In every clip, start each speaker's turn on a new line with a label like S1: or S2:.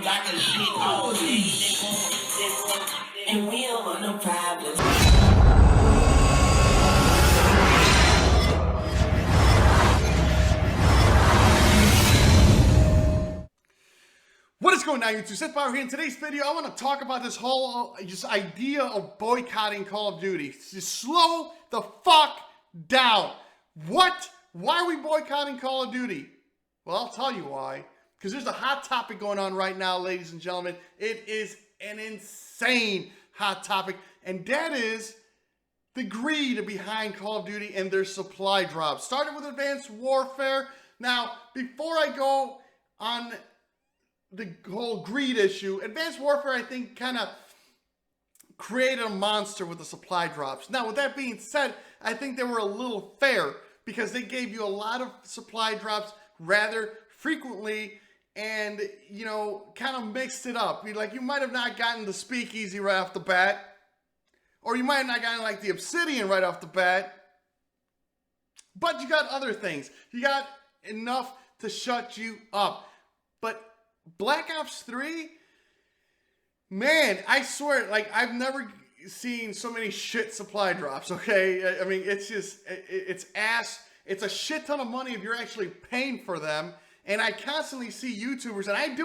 S1: got the shit all day. And we don't want no problems.
S2: What is going on, YouTube? Seth Power here. In today's video, I want to talk about this whole idea of boycotting Call of Duty. Just slow the fuck down. What? Why are we boycotting Call of Duty? Well, I'll tell you why. Because there's a hot topic going on right now, ladies and gentlemen. It is an insane hot topic, and that is the greed behind Call of Duty and their supply drops. Started with Advanced Warfare. Now, before I go on the whole greed issue, Advanced Warfare, I think, kind of created a monster with the supply drops. Now, with that being said, I think they were a little fair because they gave you a lot of supply drops rather frequently and, you know, kind of mixed it up. Like, you might have not gotten the Speakeasy right off the bat, or you might have not gotten, like, the Obsidian right off the bat, but you got other things. You got enough to shut you up. But Black Ops 3, man, I swear, like, I've never seen so many shit supply drops, okay? I mean, it's just, it's ass. It's a shit ton of money if you're actually paying for them. And I constantly see YouTubers, and I've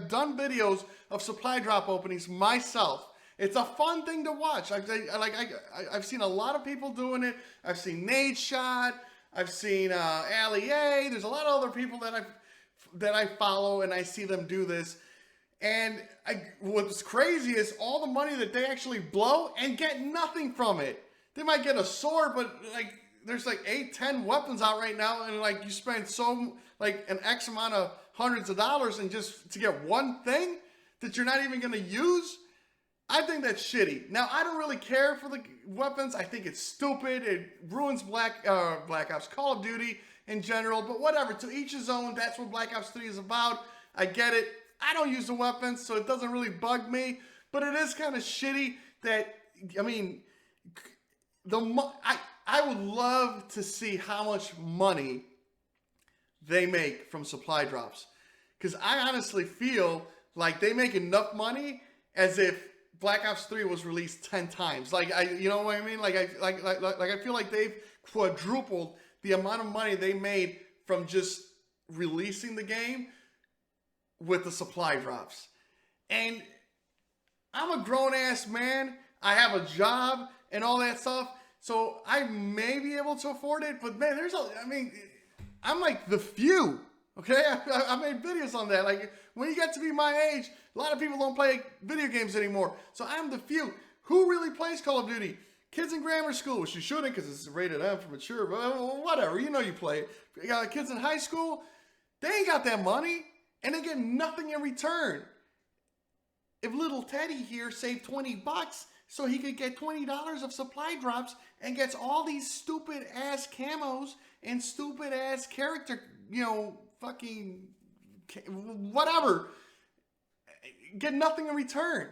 S2: done videos of supply drop openings myself. It's a fun thing to watch. I've seen a lot of people doing it. I've seen Nade Shot. I've seen Ali A. There's a lot of other people that I follow, and I see them do this. And what's crazy is all the money that they actually blow and get nothing from it. They might get a sword, but like there's like 8-10 weapons out right now, and like you spend like an X amount of hundreds of dollars and just to get one thing that you're not even going to use. I think that's shitty. Now, I don't really care for the weapons. I think it's stupid. It ruins Black Ops, Call of Duty in general, but whatever. To each his own. That's what Black Ops 3 is about. I get it. I don't use the weapons, so it doesn't really bug me, but it is kind of shitty that, I mean, I would love to see how much money they make from supply drops, because I honestly feel like they make enough money as if Black Ops 3 was released 10 times. Like, you know what I mean? Like I feel like they've quadrupled the amount of money they made from just releasing the game with the supply drops. And I'm a grown-ass man. I have a job and all that stuff, so I may be able to afford it. But man, I'm like the few, okay? I made videos on that. Like, when you get to be my age, a lot of people don't play video games anymore. So I'm the few. Who really plays Call of Duty? Kids in grammar school, which you shouldn't because it's rated M for mature, but whatever. You know you play it. You got kids in high school, they ain't got that money, and they get nothing in return. If little Teddy here saved $20 so he could get $20 of supply drops and gets all these stupid ass camos and stupid ass character, you know, fucking whatever, get nothing in return.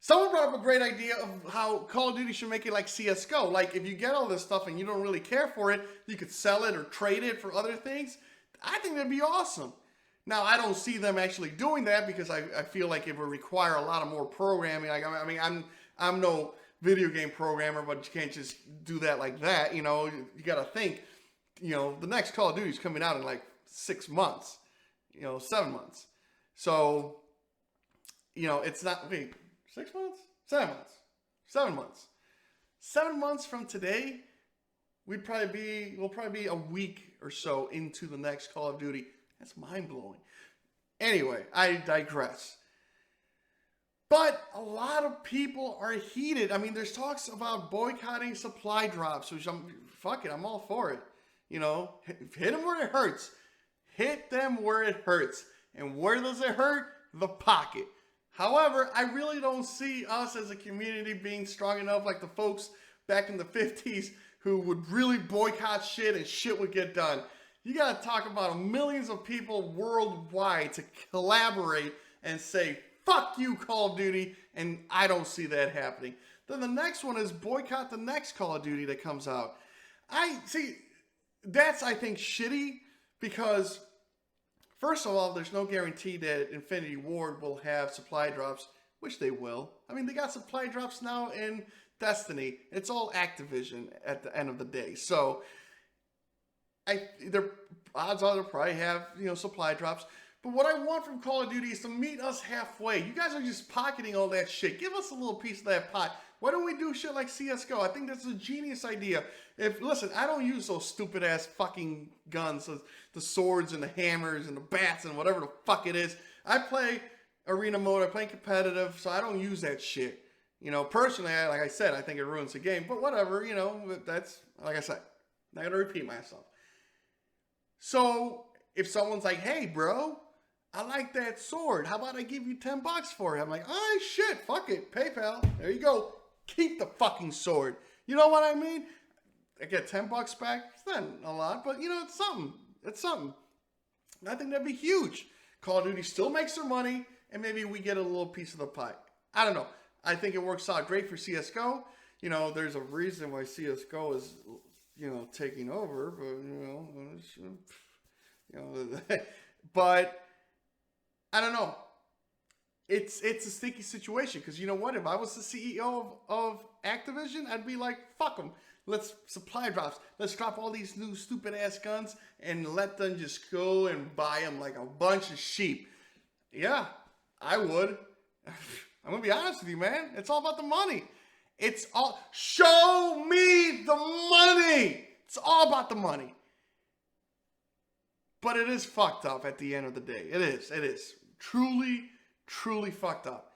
S2: Someone brought up a great idea of how Call of Duty should make it like CSGO. Like, if you get all this stuff and you don't really care for it, you could sell it or trade it for other things. I think that'd be awesome. Now, I don't see them actually doing that because I feel like it would require a lot of more programming. Like, I mean, I'm no video game programmer, but you can't just do that like that. You know, you got to think, you know, the next Call of Duty is coming out in like 6 months, you know, 7 months. So, you know, it's not, wait, 6 months? 7 months. 7 months. 7 months from today, we'll probably be a week or so into the next Call of Duty. That's mind-blowing. Anyway, I digress. But a lot of people are heated. I mean, there's talks about boycotting supply drops, which I'm all for it. You know, hit them where it hurts. Hit them where it hurts. And where does it hurt? The pocket. However, I really don't see us as a community being strong enough like the folks back in the 50s who would really boycott shit and shit would get done. You got to talk about millions of people worldwide to collaborate and say, fuck you, Call of Duty, and I don't see that happening. Then the next one is boycott the next Call of Duty that comes out. That's, I think, shitty because First of all, there's no guarantee that Infinity Ward will have supply drops, which they will. I mean, they got supply drops now in Destiny. It's all Activision at the end of the day. So, their odds are they'll probably have, supply drops. But what I want from Call of Duty is to meet us halfway. You guys are just pocketing all that shit. Give us a little piece of that pot. Why don't we do shit like CSGO? I think that's a genius idea. Listen, I don't use those stupid ass fucking guns, the swords and the hammers and the bats and whatever the fuck it is. I play arena mode, I play competitive, so I don't use that shit. Personally, like I said, I think it ruins the game. But whatever, that's, like I said, I'm not going to repeat myself. So, if someone's like, hey, bro, I like that sword. How about I give you $10 for it? I'm like, oh, shit, fuck it. PayPal. There you go. Keep the fucking sword. You know what I mean? I get $10 back. It's not a lot, but, it's something. It's something. I think that'd be huge. Call of Duty still makes their money, and maybe we get a little piece of the pie. I don't know. I think it works out great for CSGO. There's a reason why CSGO is, taking over, but, but I don't know. It's a sticky situation because you know what? If I was the CEO of Activision, I'd be like, fuck them. Let's supply drops. Let's drop all these new stupid ass guns and let them just go and buy them like a bunch of sheep. Yeah, I would. I'm going to be honest with you, man. It's all about the money. Show me the money. It's all about the money. But it is fucked up at the end of the day. It is. Truly fucked up.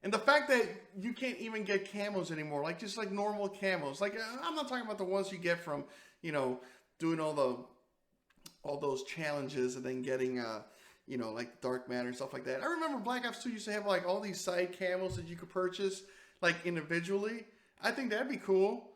S2: And the fact that you can't even get camos anymore, just like normal camos. I'm not talking about the ones you get from, doing all those challenges and then getting, like dark matter and stuff like that. I remember Black Ops 2 used to have all these side camos that you could purchase individually. I think that'd be cool.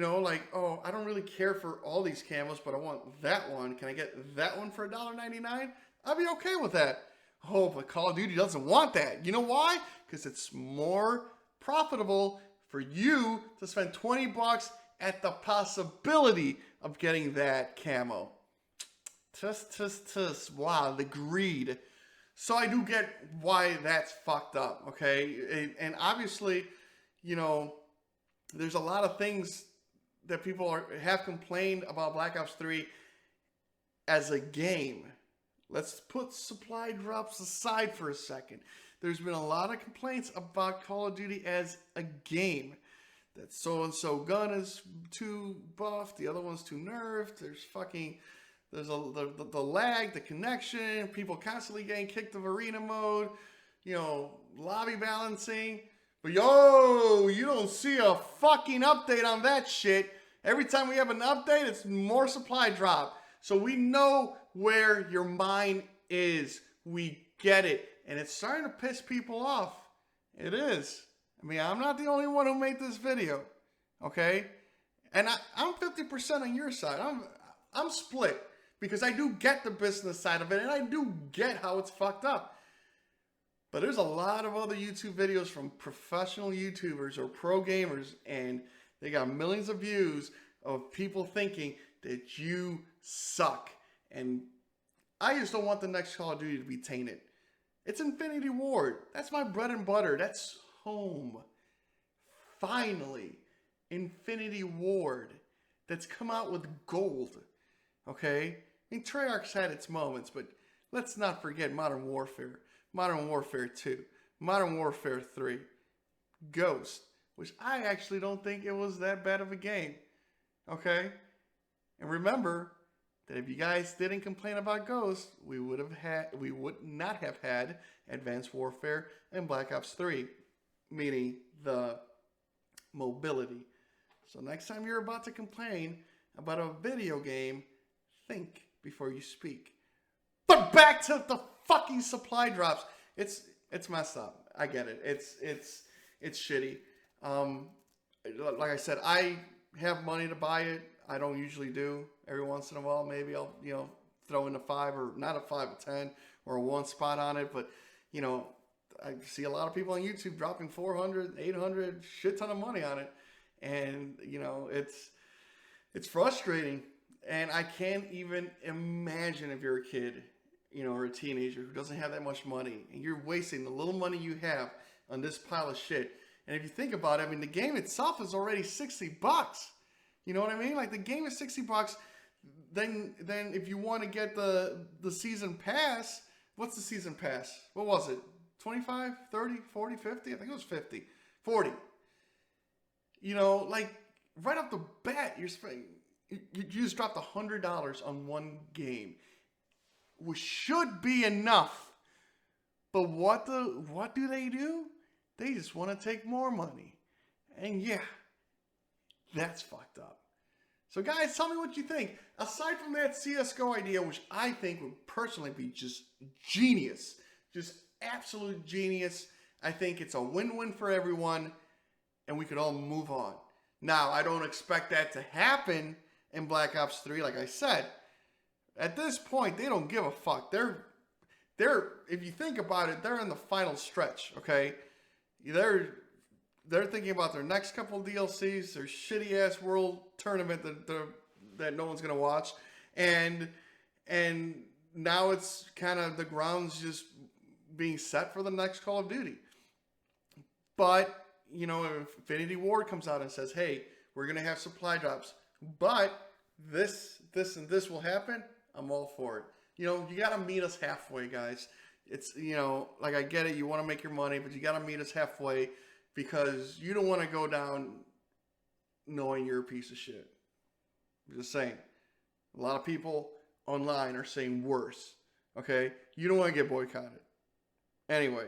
S2: Oh, I don't really care for all these camos, but I want that one. Can I get that one for $1.99? I'd be okay with that. Oh, but Call of Duty doesn't want that. You know why? Because it's more profitable for you to spend $20 at the possibility of getting that camo. Wow, the greed. So I do get why that's fucked up, okay? And obviously, there's a lot of things that people have complained about Black Ops 3 as a game. Let's put supply drops aside for a second. There's been a lot of complaints about Call of Duty as a game. That so-and-so gun is too buffed, the other one's too nerfed, there's the lag, the connection, people constantly getting kicked of arena mode, lobby balancing. But you don't see a fucking update on that shit. Every time we have an update, it's more supply drop. So we know where your mind is. We get it. And it's starting to piss people off. It is. I mean, I'm not the only one who made this video. Okay? And I'm 50% on your side. I'm split. Because I do get the business side of it. And I do get how it's fucked up. But there's a lot of other YouTube videos from professional YouTubers or pro gamers, and they got millions of views of people thinking that you suck. And I just don't want the next Call of Duty to be tainted. It's Infinity Ward. That's my bread and butter. That's home. Finally, Infinity Ward that's come out with gold. Okay? I mean, Treyarch's had its moments, but let's not forget Modern Warfare. Modern Warfare 2, Modern Warfare 3, Ghost, which I actually don't think it was that bad of a game, okay? And remember that if you guys didn't complain about Ghost, we would not have had Advanced Warfare and Black Ops 3, meaning the mobility. So next time you're about to complain about a video game, think before you speak. But back to the fucking supply drops. It's messed up. I get it. It's shitty. Like I said, I have money to buy it. I don't usually do. Every once in a while, maybe I'll throw in a 5 or not a 5, a 10 or a 1 spot on it. But I see a lot of people on YouTube dropping 400, 800, shit ton of money on it, and it's frustrating. And I can't even imagine if you're a kid or a teenager who doesn't have that much money, and you're wasting the little money you have on this pile of shit. And if you think about it, I mean, the game itself is already $60. You know what I mean? Like, the game is $60. Then if you want to get the season pass, what's the season pass? What was it? 25, 30, 40, 50? I think it was 50. 40. Like, right off the bat, you just dropped $100 on one game, which should be enough. But what do they do? They just want to take more money. And yeah, that's fucked up. So guys, tell me what you think. Aside from that CSGO idea, which I think would personally be just genius, just absolute genius, I think it's a win-win for everyone, and we could all move on. Now, I don't expect that to happen in Black Ops 3, like I said. At this point, they don't give a fuck. They're if you think about it, they're in the final stretch, okay? They're thinking about their next couple of DLCs, their shitty-ass world tournament that no one's going to watch, and now it's kind of the ground's just being set for the next Call of Duty. But, if Infinity Ward comes out and says, hey, we're going to have supply drops, but this, and this will happen, I'm all for it. You got to meet us halfway, guys. It's, like, I get it, you want to make your money, but you got to meet us halfway, because you don't want to go down knowing you're a piece of shit. I'm just saying. A lot of people online are saying worse. Okay? You don't want to get boycotted. Anyway.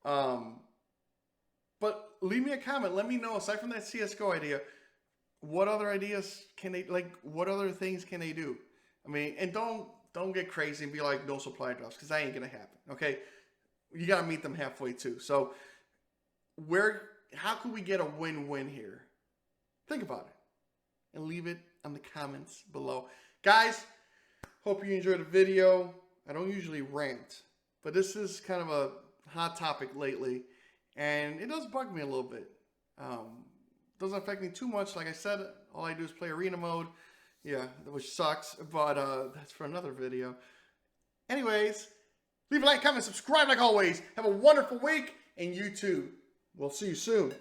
S2: But leave me a comment. Let me know, aside from that CSGO idea, what other ideas can they, what other things can they do? I mean, and don't get crazy and be like, no supply drops, because that ain't going to happen. Okay? You got to meet them halfway too. So, how can we get a win-win here? Think about it and leave it on the comments below. Guys, hope you enjoyed the video. I don't usually rant, but this is kind of a hot topic lately, and it does bug me a little bit. Doesn't affect me too much. Like I said, all I do is play arena mode. Yeah, which sucks, but that's for another video. Anyways, leave a like, comment, subscribe like always. Have a wonderful week, and you too. We'll see you soon.